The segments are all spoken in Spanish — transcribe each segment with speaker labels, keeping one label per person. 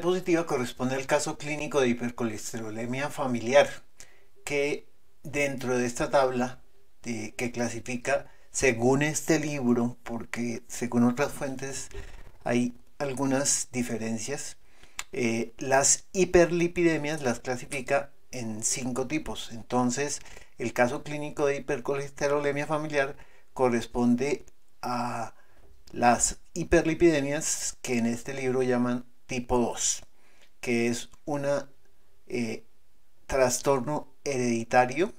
Speaker 1: diapositiva corresponde al caso clínico de hipercolesterolemia familiar, que dentro de esta tabla que clasifica según este libro, porque según otras fuentes hay algunas diferencias, las hiperlipidemias las clasifica en 5 tipos. Entonces, el caso clínico de hipercolesterolemia familiar corresponde a las hiperlipidemias que en este libro llaman tipo 2, que es un trastorno hereditario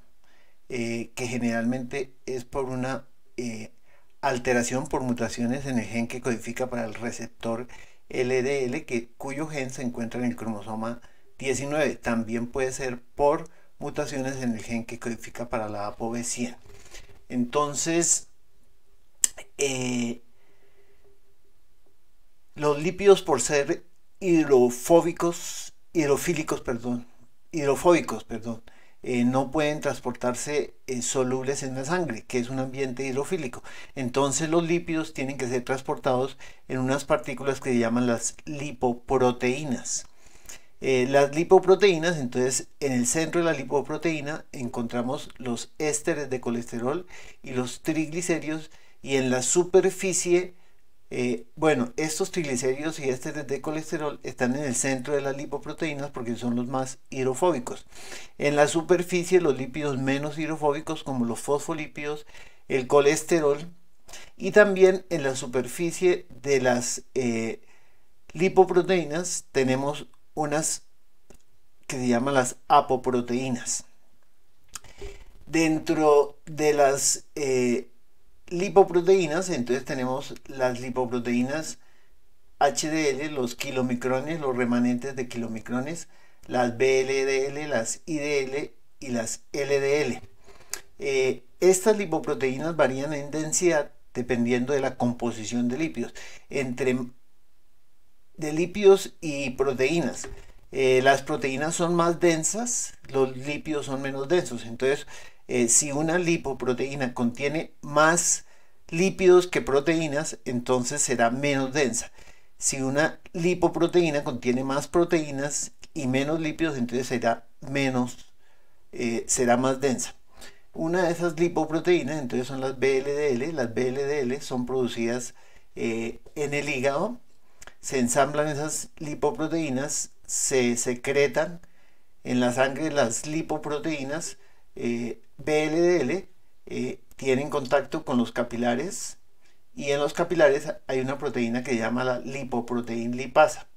Speaker 1: que generalmente es por una alteración por mutaciones en el gen que codifica para el receptor LDL, cuyo gen se encuentra en el cromosoma 19. También puede ser por mutaciones en el gen que codifica para la ApoB100. Entonces, los lípidos, por ser hidrofóbicos, no pueden transportarse solubles en la sangre, que es un ambiente hidrofílico. Entonces los lípidos tienen que ser transportados en unas partículas que se llaman las lipoproteínas. Las lipoproteínas, entonces en el centro de la lipoproteína encontramos los ésteres de colesterol y los triglicéridos, y en la superficie, estos triglicéridos y ésteres de colesterol están en el centro de las lipoproteínas porque son los más hidrofóbicos. En la superficie, los lípidos menos hidrofóbicos, como los fosfolípidos, el colesterol, y también en la superficie de las lipoproteínas tenemos unas que se llaman las apoproteínas. Dentro de las lipoproteínas, entonces tenemos las lipoproteínas HDL, los kilomicrones, los remanentes de kilomicrones, las VLDL, las IDL y las LDL. Estas lipoproteínas varían en densidad dependiendo de la composición de lípidos. De lípidos y proteínas. Las proteínas son más densas, los lípidos son menos densos. Entonces, si una lipoproteína contiene más lípidos que proteínas, entonces será menos densa. Si una lipoproteína contiene más proteínas y menos lípidos, entonces será más densa. Una de esas lipoproteínas entonces son las VLDL. Las VLDL son producidas en el hígado. Se ensamblan esas lipoproteínas, se secretan en la sangre. Las lipoproteínas VLDL tienen contacto con los capilares, y en los capilares hay una proteína que se llama la lipoproteína lipasa.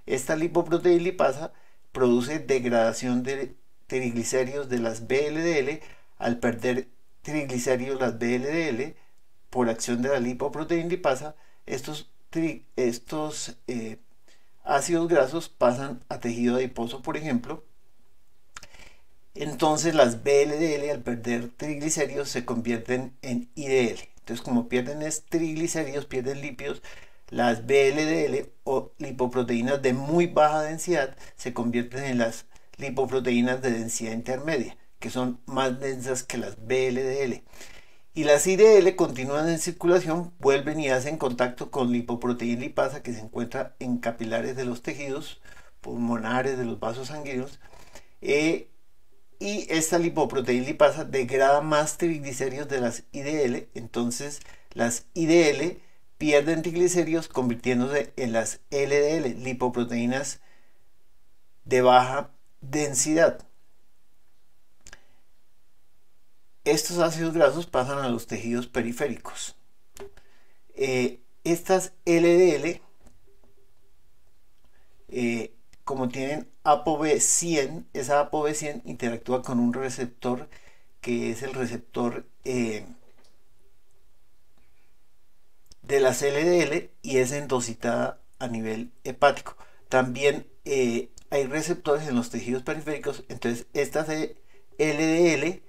Speaker 1: Esta lipoproteína lipasa produce degradación de triglicéridos de las VLDL. Al perder triglicéridos las VLDL por acción de la lipoproteína lipasa, estos ácidos grasos pasan a tejido adiposo, por ejemplo. Entonces las VLDL, al perder triglicéridos, se convierten en IDL. Entonces, como pierden triglicéridos, pierden lípidos, las VLDL o lipoproteínas de muy baja densidad se convierten en las lipoproteínas de densidad intermedia, que son más densas que las VLDL. Y las IDL continúan en circulación, vuelven y hacen contacto con lipoproteína lipasa, que se encuentra en capilares de los tejidos pulmonares, de los vasos sanguíneos. Y esta lipoproteína lipasa degrada más triglicéridos de las IDL. Entonces las IDL pierden triglicéridos convirtiéndose en las LDL, lipoproteínas de baja densidad. Estos ácidos grasos pasan a los tejidos periféricos. Estas LDL, como tienen ApoB100, esa ApoB100 interactúa con un receptor que es el receptor de las LDL, y es endocitada a nivel hepático. También hay receptores en los tejidos periféricos. Entonces estas LDL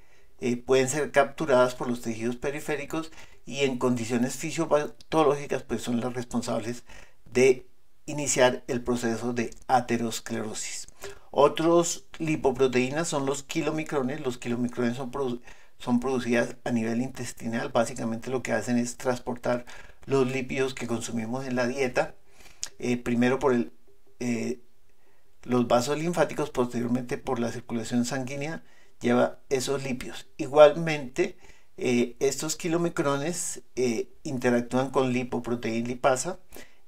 Speaker 1: pueden ser capturadas por los tejidos periféricos, y en condiciones fisiopatológicas pues son las responsables de iniciar el proceso de aterosclerosis. Otros lipoproteínas son los kilomicrones. Los kilomicrones son producidas a nivel intestinal. Básicamente lo que hacen es transportar los lípidos que consumimos en la dieta, primero por el los vasos linfáticos, posteriormente por la circulación sanguínea, lleva esos lípidos. Igualmente, estos kilomicrones interactúan con lipoproteína lipasa.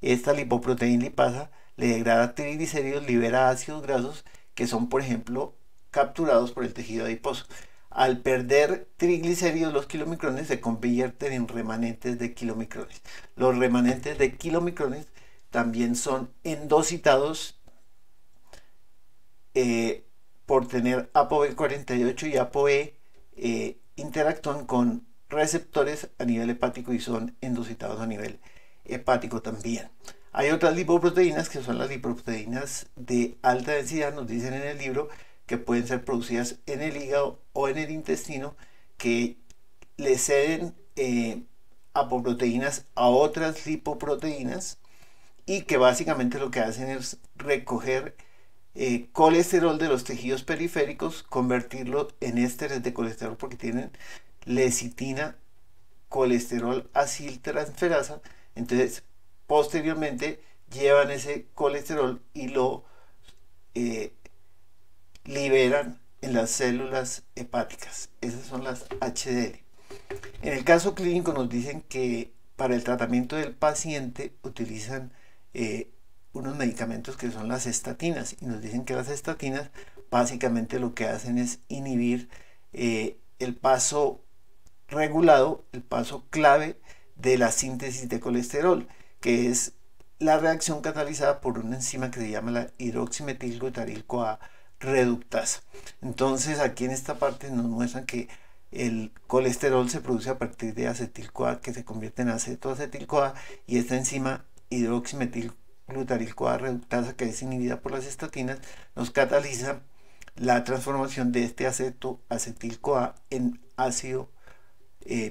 Speaker 1: Esta lipoproteína lipasa le degrada triglicéridos, libera ácidos grasos que son, por ejemplo, capturados por el tejido adiposo. Al perder triglicéridos, los kilomicrones se convierten en remanentes de kilomicrones. Los remanentes de kilomicrones también son endocitados por tener ApoB48 y ApoE, interactúan con receptores a nivel hepático y son endocitados a nivel hepático también. Hay otras lipoproteínas que son las lipoproteínas de alta densidad, nos dicen en el libro, que pueden ser producidas en el hígado o en el intestino, que le ceden apoproteínas a otras lipoproteínas y que básicamente lo que hacen es recoger colesterol de los tejidos periféricos, convertirlo en ésteres de colesterol porque tienen lecitina, colesterol aciltransferasa. Entonces posteriormente llevan ese colesterol y lo liberan en las células hepáticas. Esas son las HDL. En el caso clínico nos dicen que para el tratamiento del paciente utilizan unos medicamentos que son las estatinas, y nos dicen que las estatinas básicamente lo que hacen es inhibir el paso regulado, el paso clave de la síntesis de colesterol, que es la reacción catalizada por una enzima que se llama la hidroximetilglutaryl-CoA reductasa. Entonces aquí en esta parte nos muestran que el colesterol se produce a partir de acetil-CoA, que se convierte en acetoacetil-CoA, y esta enzima hidroximetilglutaryl-CoA reductasa, que es inhibida por las estatinas, nos cataliza la transformación de este acetoacetil-CoA en ácido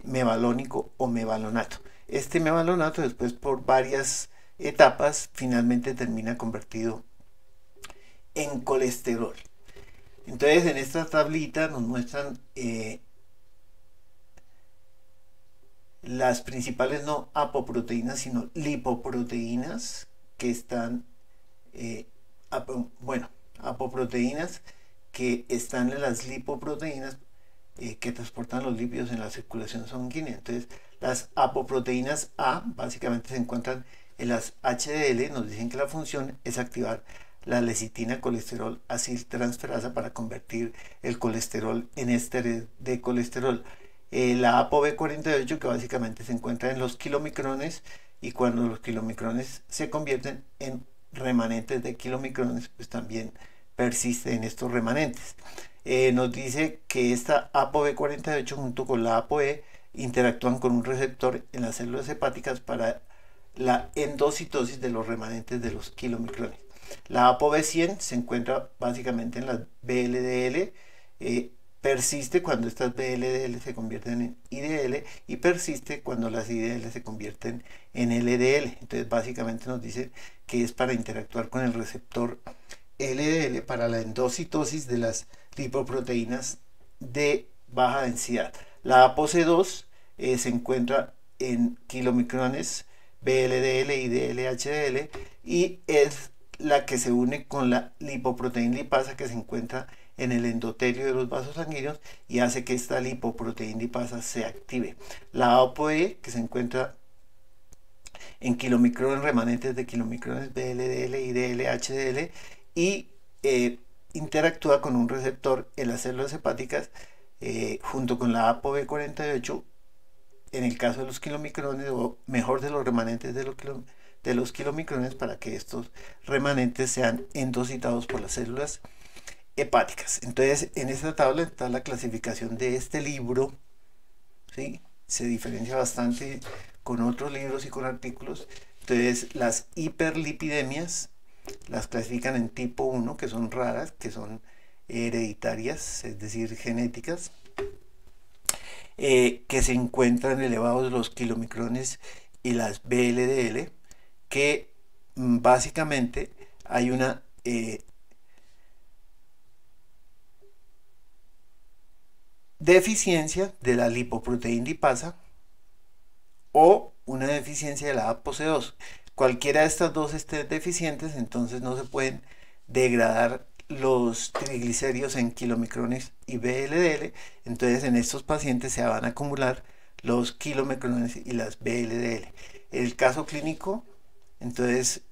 Speaker 1: mevalónico o mevalonato. Este mevalonato, después por varias etapas, finalmente termina convertido en colesterol. Entonces en esta tablita nos muestran las principales no apoproteínas sino lipoproteínas que están apoproteínas que están en las lipoproteínas que transportan los lípidos en la circulación sanguínea. Entonces las apoproteínas A básicamente se encuentran en las HDL. Nos dicen que la función es activar la lecitina colesterol aciltransferasa para convertir el colesterol en ésteres de colesterol. La ApoB48, que básicamente se encuentra en los kilomicrones, y cuando los kilomicrones se convierten en remanentes de kilomicrones, pues también persiste en estos remanentes. Nos dice que esta ApoB48 junto con la ApoE interactúan con un receptor en las células hepáticas para la endocitosis de los remanentes de los kilomicrones. La ApoB100 se encuentra básicamente en las VLDL, persiste cuando estas VLDL se convierten en IDL y persiste cuando las IDL se convierten en LDL. Entonces básicamente nos dice que es para interactuar con el receptor LDL para la endocitosis de las lipoproteínas de baja densidad. La ApoC2 se encuentra en kilomicrones VLDL, IDL, HDL, y es la que se une con la lipoproteína lipasa que se encuentra en el endotelio de los vasos sanguíneos y hace que esta lipoproteína lipasa se active. La ApoE, que se encuentra en kilomicrones remanentes de kilomicrones VLDL, IDL, HDL, y interactúa con un receptor en las células hepáticas junto con la ApoB48 en el caso de los kilomicrones, o mejor de los remanentes de los kilomicrones, para que estos remanentes sean endocitados por las células hepáticas. Entonces en esta tabla está la clasificación de este libro, ¿sí? Se diferencia bastante con otros libros y con artículos. Entonces las hiperlipidemias las clasifican en tipo 1, que son raras, que son hereditarias, es decir, genéticas, que se encuentran elevados los kilomicrones y las VLDL, que básicamente hay una deficiencia de la lipoproteína lipasa o una deficiencia de la ApoC2. Cualquiera de estas dos estén deficientes, entonces no se pueden degradar los triglicéridos en kilomicrones y VLDL. Entonces en estos pacientes se van a acumular los kilomicrones y las VLDL. El caso clínico, entonces,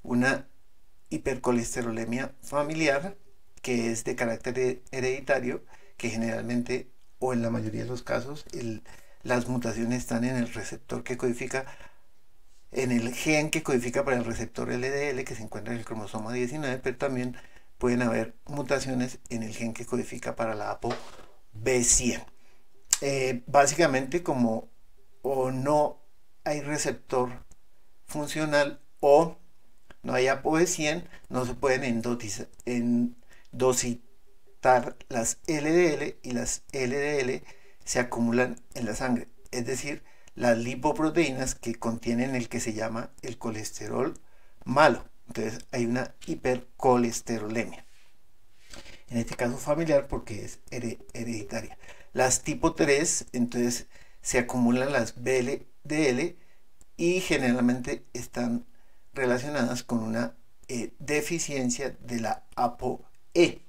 Speaker 1: una hipercolesterolemia familiar que es de carácter hereditario, que generalmente o en la mayoría de los casos las mutaciones están en el receptor que codifica, en el gen que codifica para el receptor LDL que se encuentra en el cromosoma 19, pero también pueden haber mutaciones en el gen que codifica para la ApoB100. Básicamente, como o no hay receptor funcional o no hay ApoB100, no se pueden endositar las LDL, y las LDL se acumulan en la sangre, es decir, las lipoproteínas que contienen el que se llama el colesterol malo. Entonces hay una hipercolesterolemia, en este caso familiar porque es hereditaria. Las tipo 3, entonces se acumulan las VLDL y generalmente están relacionadas con una deficiencia de la ApoE.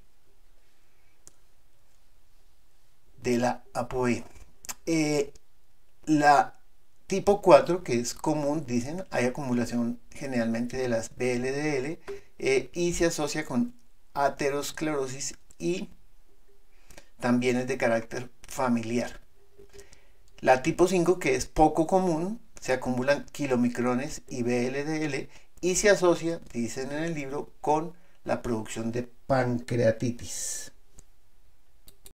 Speaker 1: La tipo 4, que es común, dicen, hay acumulación generalmente de las VLDL y se asocia con aterosclerosis y también es de carácter familiar. La tipo 5, que es poco común, se acumulan kilomicrones y VLDL y se asocia, dicen en el libro, con la producción de pancreatitis.